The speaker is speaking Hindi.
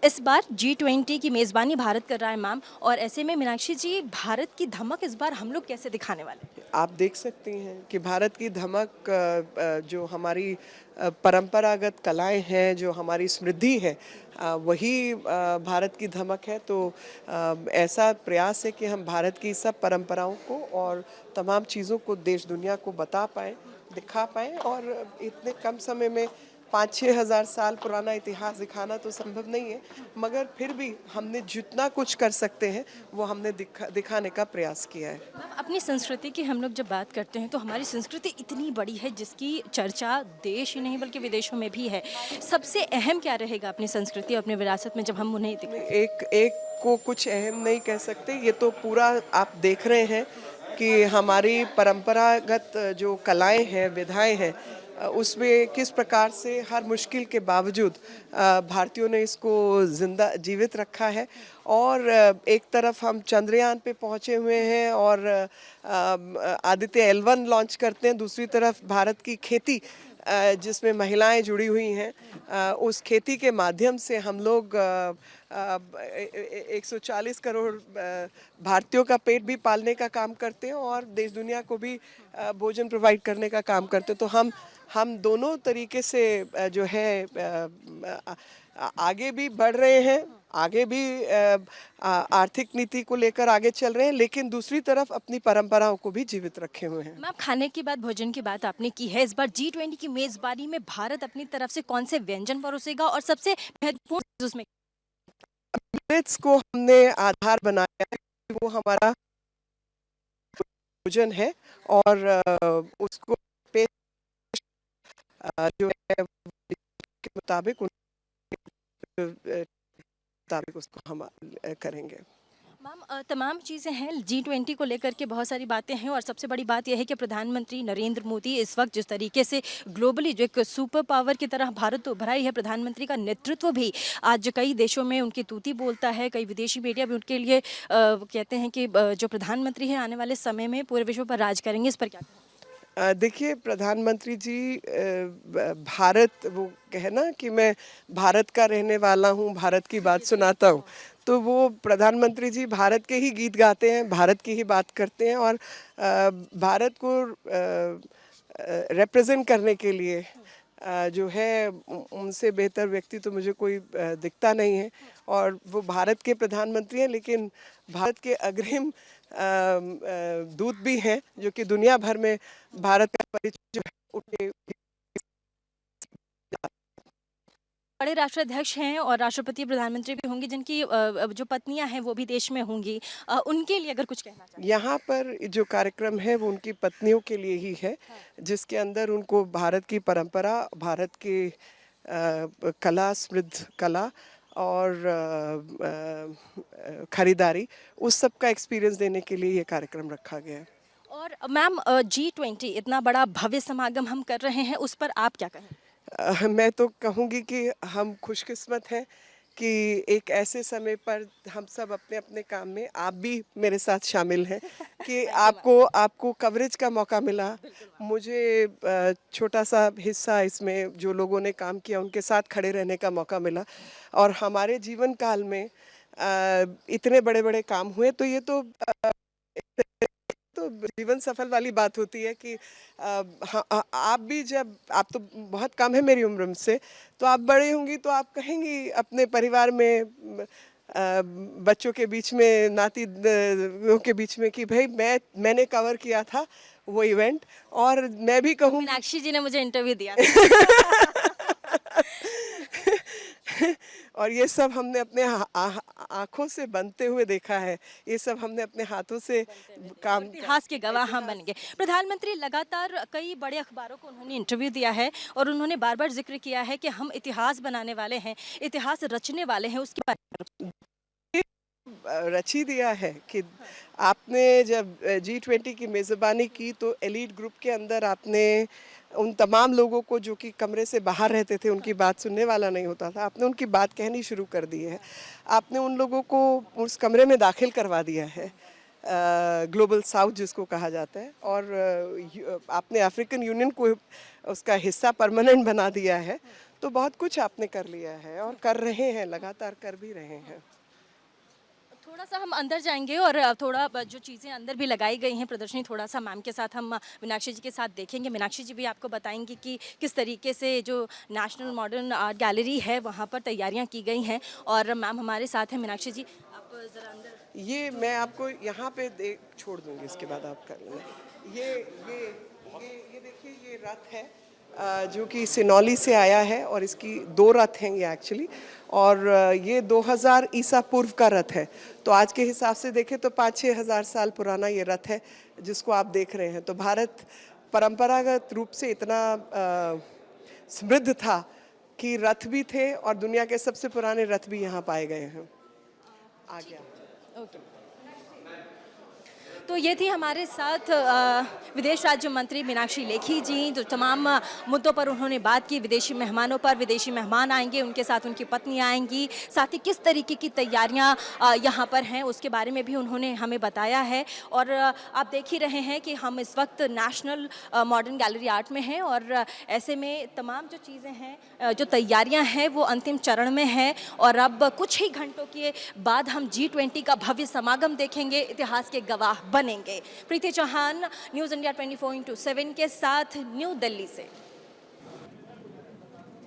इस बार G20 की मेज़बानी भारत कर रहा है मैम, और ऐसे में मीनाक्षी जी, भारत की धमक इस बार हम लोग कैसे दिखाने वाले हैं? आप देख सकती हैं कि भारत की धमक जो हमारी परंपरागत कलाएं हैं, जो हमारी समृद्धि है, वही भारत की धमक है। तो ऐसा प्रयास है कि हम भारत की सब परंपराओं को और तमाम चीज़ों को देश दुनिया को बता पाएँ, दिखा पाएँ। और इतने कम समय में 5-6 हज़ार साल पुराना इतिहास दिखाना तो संभव नहीं है, मगर फिर भी हमने जितना कुछ कर सकते हैं वो हमने दिखाने का प्रयास किया है। मैम, अपनी संस्कृति की हम लोग जब बात करते हैं तो हमारी संस्कृति इतनी बड़ी है जिसकी चर्चा देश ही नहीं बल्कि विदेशों में भी है। सबसे अहम क्या रहेगा अपनी संस्कृति और अपनी विरासत में जब हम उन्हें दिखाएं? एक एक को कुछ अहम नहीं कह सकते, ये तो पूरा आप देख रहे हैं कि हमारी परंपरागत जो कलाएं हैं, विधाएं हैं, उसमें किस प्रकार से हर मुश्किल के बावजूद भारतीयों ने इसको जिंदा जीवित रखा है। और एक तरफ हम चंद्रयान पे पहुंचे हुए हैं और आदित्य L1 लॉन्च करते हैं, दूसरी तरफ भारत की खेती जिसमें महिलाएं जुड़ी हुई हैं, उस खेती के माध्यम से हम लोग 140 करोड़ भारतीयों का पेट भी पालने का काम करते हैं और देश दुनिया को भी भोजन प्रोवाइड करने का काम करते हैं। तो हम दोनों तरीके से जो है आगे भी बढ़ रहे हैं, आगे भी आर्थिक नीति को लेकर आगे चल रहे हैं, लेकिन दूसरी तरफ अपनी परंपराओं को भी जीवित रखे हुए हैं। मैम, खाने की बात, भोजन की बात आपने की है। इस बार G20 की मेज़बानी में भारत अपनी तरफ से कौन से व्यंजन परोसेगा और सबसे महत्वपूर्ण चीज़ उसमें? मिलेट्स को हमने आधार बनाया है कि वो हमारा भोजन है और उसको पेश जो है के मुताबिक मुताबिक उसको हम करेंगे। मैम, तमाम चीज़ें हैं G20 को लेकर के, बहुत सारी बातें हैं, और सबसे बड़ी बात यह है कि प्रधानमंत्री नरेंद्र मोदी इस वक्त जिस तरीके से ग्लोबली जो एक सुपर पावर की तरह भारत तो उभरा ही है, प्रधानमंत्री का नेतृत्व भी आज कई देशों में उनकी तूती बोलता है। कई विदेशी मीडिया भी उनके लिए कहते हैं कि जो प्रधानमंत्री है आने वाले समय में पूरे विश्व पर राज करेंगे। इस पर क्या कहें? देखिए, प्रधानमंत्री जी भारत, वो कहे ना कि मैं भारत का रहने वाला हूँ, भारत की बात सुनाता हूँ, तो वो प्रधानमंत्री जी भारत के ही गीत गाते हैं, भारत की ही बात करते हैं। और भारत को रिप्रेजेंट करने के लिए जो है उनसे बेहतर व्यक्ति तो मुझे कोई दिखता नहीं है। और वो भारत के प्रधानमंत्री हैं, लेकिन भारत के अग्रिम दूत भी हैं, जो कि दुनिया भर में भारत का परिचय जो है उनके। बड़े राष्ट्राध्यक्ष हैं और राष्ट्रपति प्रधानमंत्री भी होंगे जिनकी जो पत्नियां हैं वो भी देश में होंगी। उनके लिए अगर कुछ कहना चाहें? यहाँ पर जो कार्यक्रम है वो उनकी पत्नियों के लिए ही है, जिसके अंदर उनको भारत की परंपरा, भारत की कला, समृद्ध कला और खरीदारी, उस सब का एक्सपीरियंस देने के लिए ये कार्यक्रम रखा गया है। और मैम, G20 इतना बड़ा भव्य समागम हम कर रहे हैं, उस पर आप क्या कहें? मैं तो कहूँगी कि हम खुशकिस्मत हैं कि एक ऐसे समय पर हम सब अपने अपने काम में, आप भी मेरे साथ शामिल हैं, कि आपको आपको कवरेज का मौका मिला। मुझे छोटा सा हिस्सा इसमें जो लोगों ने काम किया उनके साथ खड़े रहने का मौका मिला। और हमारे जीवन काल में इतने बड़े बड़े काम हुए, तो ये तो जीवन सफल वाली बात होती है कि आप भी, जब आप तो बहुत कम है मेरी उम्र से, तो आप बड़े होंगी तो आप कहेंगी अपने परिवार में बच्चों के बीच में, नाती के बीच में कि भाई मैंने कवर किया था वो इवेंट। और मैं भी कहूँ मीनाक्षी जी ने मुझे इंटरव्यू दिया था। और ये सब हमने अपने आँखों से बनते हुए देखा है, ये सब हमने अपने हाथों से काम इतिहास के गवाह हम बन गए। प्रधानमंत्री लगातार कई बड़े अखबारों को उन्होंने इंटरव्यू दिया है और उन्होंने बार बार जिक्र किया है कि हम इतिहास बनाने वाले हैं, इतिहास रचने वाले हैं। उसकी बात रच ही दिया है कि आपने जब G20 की मेज़बानी की तो एलीट ग्रुप के अंदर आपने उन तमाम लोगों को जो कि कमरे से बाहर रहते थे, उनकी बात सुनने वाला नहीं होता था, आपने उनकी बात कहनी शुरू कर दी है। आपने उन लोगों को उस कमरे में दाखिल करवा दिया है, ग्लोबल साउथ जिसको कहा जाता है। और आपने अफ्रीकन यूनियन को उसका हिस्सा परमानेंट बना दिया है। तो बहुत कुछ आपने कर लिया है और कर रहे हैं, लगातार कर भी रहे हैं। थोड़ा सा हम अंदर जाएंगे और थोड़ा जो चीज़ें अंदर भी लगाई गई हैं प्रदर्शनी, थोड़ा सा मैम के साथ हम मीनाक्षी जी के साथ देखेंगे। मीनाक्षी जी भी आपको बताएंगी कि किस तरीके से जो नेशनल मॉडर्न आर्ट गैलरी है वहाँ पर तैयारियाँ की गई हैं। और मैम हमारे साथ हैं। मीनाक्षी जी, आप ज़रा अंदर। ये मैं आपको यहाँ पे देख छोड़ दूंगी, इसके बाद आप कर लेना। ये देखिए, ये रथ है जो कि सिनौली से आया है और इसकी 2 रथ हैं ये एक्चुअली। और ये 2000 ईसा पूर्व का रथ है, तो आज के हिसाब से देखें तो 5-6 हज़ार साल पुराना ये रथ है जिसको आप देख रहे हैं। तो भारत परंपरागत रूप से इतना समृद्ध था कि रथ भी थे और दुनिया के सबसे पुराने रथ भी यहाँ पाए गए हैं। आ गया। ओके, तो ये थी हमारे साथ विदेश राज्य मंत्री मीनाक्षी लेखी जी, जो तमाम मुद्दों पर उन्होंने बात की। विदेशी मेहमानों पर, विदेशी मेहमान आएंगे, उनके साथ उनकी पत्नी आएंगी, साथ ही किस तरीके की तैयारियां यहाँ पर हैं उसके बारे में भी उन्होंने हमें बताया है। और आप देख ही रहे हैं कि हम इस वक्त नेशनल मॉडर्न गैलरी आर्ट में हैं और ऐसे में तमाम जो चीज़ें हैं, जो तैयारियाँ हैं वो अंतिम चरण में हैं। और अब कुछ ही घंटों के बाद हम G20 का भव्य समागम देखेंगे, इतिहास के गवाह बनेंगे। प्रीति चौहान, न्यूज़ इंडिया 24/7 के साथ, न्यू दिल्ली से।